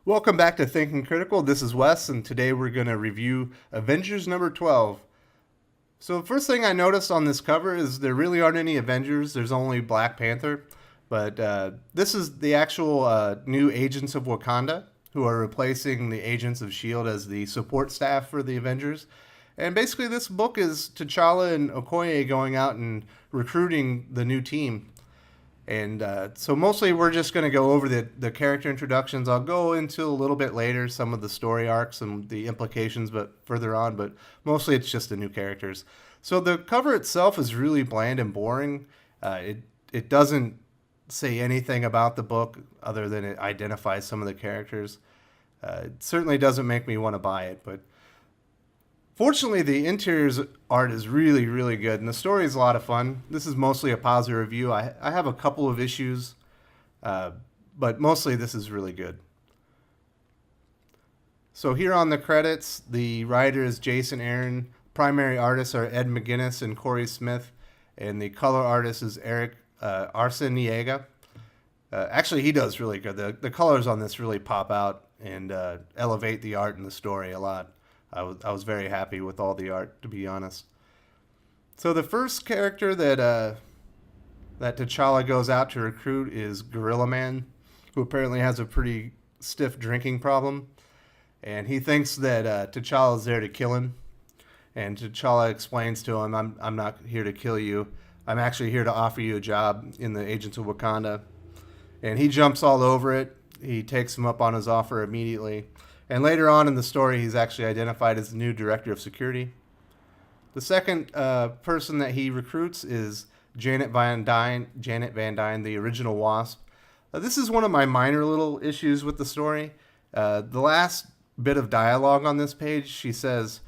Welcome back to Thinking Critical. This is Wes, and today we're going to review Avengers number 12. So, the first thing I noticed on this cover is there really aren't any Avengers, there's only Black Panther. But this is the actual new Agents of Wakanda, who are replacing the Agents of S.H.I.E.L.D. as the support staff for the Avengers. And basically, this book is T'Challa and Okoye going out and recruiting the new team. And so mostly we're just going to go over the character introductions. I'll go into a little bit later some of the story arcs and the implications, but further on. But mostly it's just the new characters. So the cover itself is really bland and boring. It doesn't say anything about the book other than it identifies some of the characters. It certainly doesn't make me want to buy it, but fortunately, the interiors art is really, really good, and the story is a lot of fun. This is mostly a positive review. I have a couple of issues, but mostly this is really good. So here on the credits, the writer is Jason Aaron. Primary artists are Ed McGuinness and Cory Smith, and the color artist is Arick Arciniega. Actually, he does really good. The colors on this really pop out and elevate the art and the story a lot. I was very happy with all the art, to be honest. So the first character that T'Challa goes out to recruit is Gorilla Man, who apparently has a pretty stiff drinking problem, and he thinks that T'Challa is there to kill him. And T'Challa explains to him, "I'm not here to kill you. I'm actually here to offer you a job in the Agents of Wakanda." And he jumps all over it. He takes him up on his offer immediately. And later on in the story, he's actually identified as the new director of security. The second person that he recruits is Janet Van Dyne, the original Wasp. This is one of my minor little issues with the story. The last bit of dialogue on this page, she says,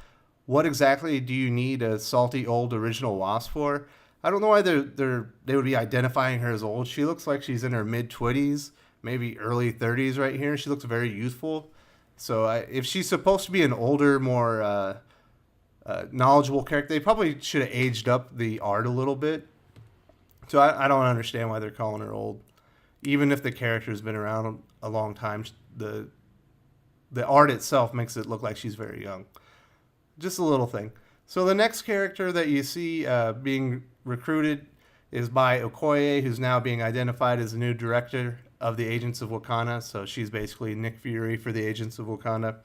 "What exactly do you need a salty old original Wasp for?" I don't know why they would be identifying her as old. She looks like she's in her mid-20s, maybe early 30s right here. She looks very youthful. So if she's supposed to be an older, more knowledgeable character, they probably should have aged up the art a little bit. So I don't understand why they're calling her old. Even if the character's been around a long time, the art itself makes it look like she's very young. Just a little thing. So the next character that you see being recruited is by Okoye, who's now being identified as the new director of the Agents of Wakanda. So she's basically Nick Fury for the Agents of Wakanda.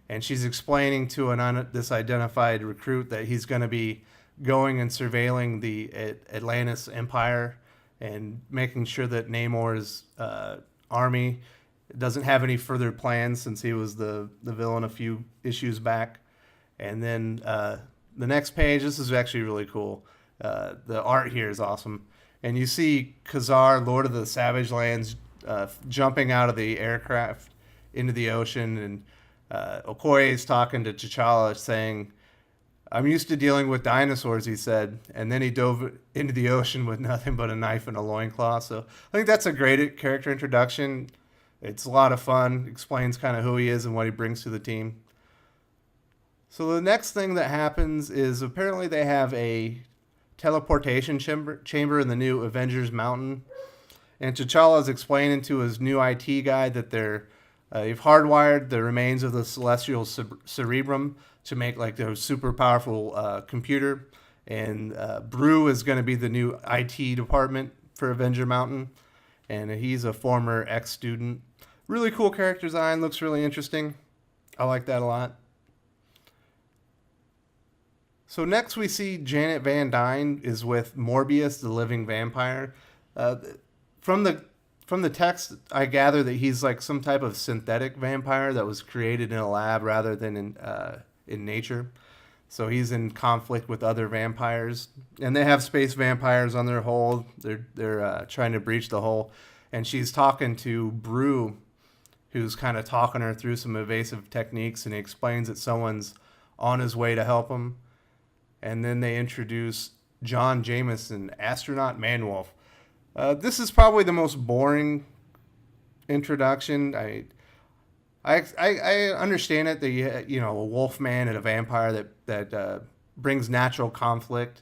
And she's explaining to this identified recruit that he's going to be going and surveilling the Atlantis Empire and making sure that Namor's army doesn't have any further plans, since he was the villain a few issues back. And then the next page, this is actually really cool. The art here is awesome. And you see Ka-Zar, Lord of the Savage Lands, jumping out of the aircraft into the ocean. And Okoye is talking to T'Challa, saying, "I'm used to dealing with dinosaurs," he said. And then he dove into the ocean with nothing but a knife and a loincloth. So I think that's a great character introduction. It's a lot of fun. Explains kind of who he is and what he brings to the team. So the next thing that happens is apparently they have a teleportation chamber in the new Avengers Mountain. And T'Challa is explaining to his new IT guy that they've hardwired the remains of the celestial cerebrum to make like their super powerful computer. And Brew is going to be the new IT department for Avenger Mountain. And he's a former ex-student. Really cool character design. Looks really interesting. I like that a lot. So next we see Janet Van Dyne is with Morbius, the living vampire. From the text, I gather that he's like some type of synthetic vampire that was created in a lab rather than in nature. So he's in conflict with other vampires, and they have space vampires on their hull. They're trying to breach the hull, and she's talking to Brew, who's kind of talking her through some evasive techniques, and he explains that someone's on his way to help him. And then they introduce John Jameson, astronaut Manwolf. This is probably the most boring introduction. I understand it that a wolf man and a vampire that brings natural conflict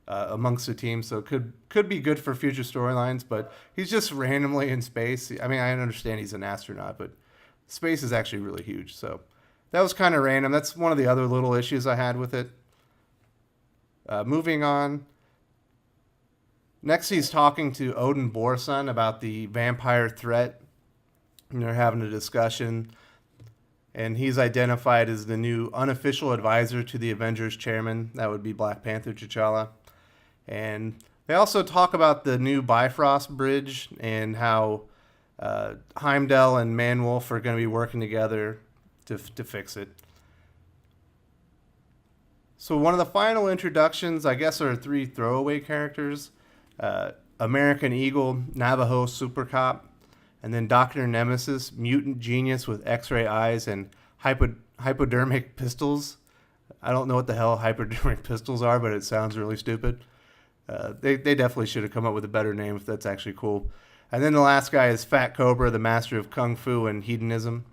amongst the team, so it could be good for future storylines. But he's just randomly in space. I mean, I understand he's an astronaut, but space is actually really huge. So that was kind of random. That's one of the other little issues I had with it. Moving on. Next, he's talking to Odin Borson about the vampire threat. And they're having a discussion. And he's identified as the new unofficial advisor to the Avengers chairman. That would be Black Panther T'Challa. And they also talk about the new Bifrost Bridge and how Heimdall and Manwolf are going to be working together to fix it. So one of the final introductions, I guess, are 3 throwaway characters. American Eagle, Navajo Super Cop, and then Dr. Nemesis, mutant genius with X-ray eyes and hypodermic pistols. I don't know what the hell hypodermic pistols are, but it sounds really stupid. They definitely should have come up with a better name if that's actually cool. And then the last guy is Fat Cobra, the master of Kung Fu and hedonism.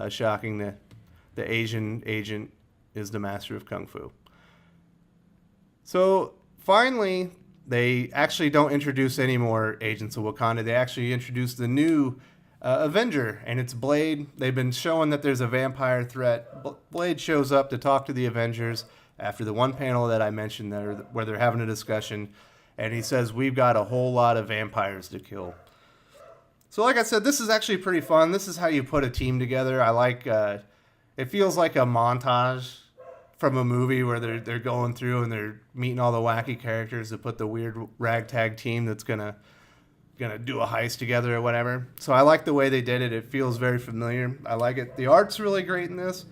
Shocking that the Asian agent is the master of Kung Fu. So finally, they actually don't introduce any more Agents of Wakanda. They actually introduce the new Avenger, and it's Blade. They've been showing that there's a vampire threat. Blade shows up to talk to the Avengers after the one panel that I mentioned there, where they're having a discussion, and he says, we've got a whole lot of vampires to kill. So like I said, this is actually pretty fun. This is how you put a team together. I like, it feels like a montage from a movie where they're going through and they're meeting all the wacky characters to put the weird ragtag team that's gonna do a heist together or whatever. So I like the way they did it. It feels very familiar. I like it. The art's really great in this.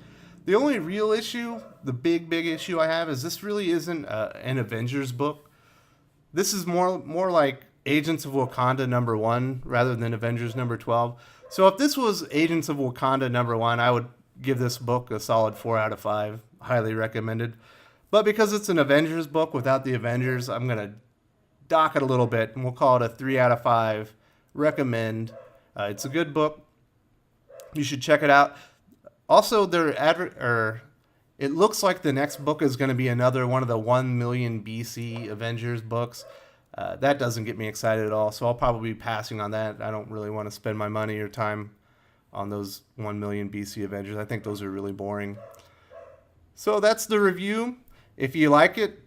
The only real issue, the big issue I have, is this really isn't an Avengers book. This is more like Agents of Wakanda #1 rather than Avengers #12. So if this was Agents of Wakanda #1, I would give this book a solid 4 out of 5. Highly recommended. But because it's an Avengers book without the Avengers, I'm going to dock it a little bit, and we'll call it a 3 out of 5. Recommend. It's a good book. You should check it out. Also, it looks like the next book is going to be another one of the 1 million BC Avengers books. That doesn't get me excited at all, so I'll probably be passing on that. I don't really want to spend my money or time on those 1 million BC Avengers. I think those are really boring. So that's the review. If you like it,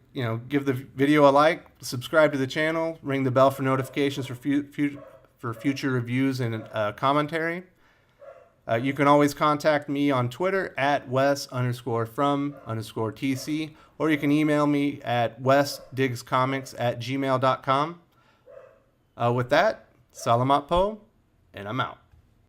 give the video a like, subscribe to the channel, ring the bell for notifications for future reviews and commentary. You can always contact me on Twitter at Wes_from_TC, or you can email me at wesdigscomics@gmail.com. With that, Salamat po, and I'm out.